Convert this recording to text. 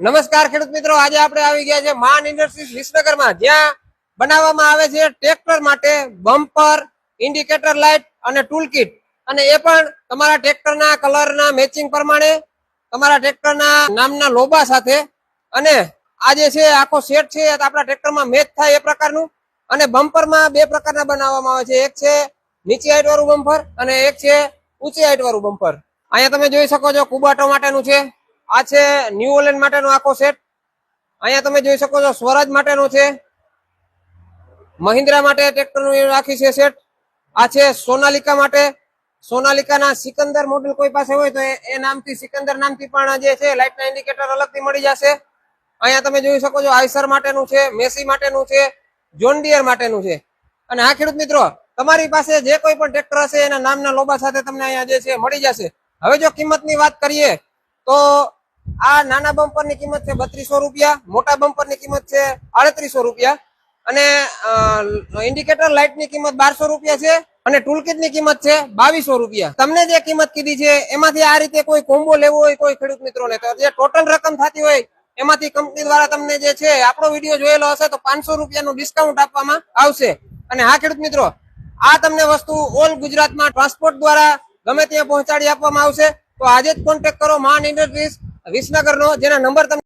નમસ્કાર ખેડૂત મિત્રો, આજે આપણે આવી ગયા છે માન ઇન્ડસ્ટ્રીઝ વિસનગરમાં, જ્યાં બનાવવામાં આવે છે ટ્રેક્ટર માટે બમ્પર, ઇન્ડિકેટર લાઇટ અને ટૂલ કિટ, અને એ પણ તમારા ટ્રેક્ટરના કલરના મેચિંગ પ્રમાણે, તમારા ટ્રેક્ટરના નામના લોબા સાથે. અને આ જે છે આખો સેટ છે આપણા ટ્રેક્ટરમાં મેચ થાય એ પ્રકારનું. અને બમ્પરમાં બે પ્રકારના બનાવવામાં આવે છે, એક છે નીચી હાઈટ વાળું બમ્પર અને એક છે ઊંચી હાઈટ વાળું બમ્પર. અહીંયા તમે જોઈ શકો છો કુબાટો માટેનું છે, આ છે ન્યુ ઓલેન્ડ માટેનો આખો સેટ. અહીંયા તમે જોઈ શકો છો સ્વરાજ માટેનો છે, મહિન્દ્રા માટે ટ્રેક્ટરનું રાખી છે સેટ. આ છે સોનાલિકા માટે, સોનાલિકાના સિકંદર મોડેલ કોઈ પાસે હોય તો એ નામથી, સિકંદર નામથી પણ જે છે લાઇટના ઇન્ડિકેટર અલગથી મળી જશે. અહીંયા તમે જોઈ શકો છો આઈસર માટેનું છે, મેસી માટેનું છે, જોન ડિયર માટેનું છે. અને આ ખેડૂત મિત્રો, તમારી પાસે જે કોઈ પણ ટ્રેક્ટર હશે એના નામના લોબા સાથે તમને અહીંયા જે છે મળી જશે. હવે જો કિંમતની વાત કરીએ તો આ નાના બમ્પરની કિંમત છે 3200 રૂપિયા, મોટા બમ્પરની કિંમત છે 3800 રૂપિયા, અને ઇન્ડિકેટર લાઇટની કિંમત 1200 રૂપિયા છે, અને ટૂલકીટની કિંમત છે 2200 રૂપિયા. તમને જે કિંમત કીધી છે એમાંથી આ રીતે કોઈ કોમ્બો લેવો હોય કોઈ ખેડૂત મિત્રોને, તો જે ટોટલ રકમ થતી હોય એમાંથી કંપની દ્વારા તમને જે છે આપણો વિડીયો જોયેલો હશે તો 500 રૂપિયાનું ડિસ્કાઉન્ટ આપવામાં આવશે. અને હા ખેડૂત મિત્રો, આ તમને વસ્તુ ઓલ ગુજરાતમાં ટ્રાન્સપોર્ટ દ્વારા ગમે ત્યાં પહોંચાડી આપવામાં આવશે. તો આજે જ કોન્ટેક્ટ કરો માન ઇન્ડસ્ટ્રીઝ વિસનગરનો, જેના નંબર તમને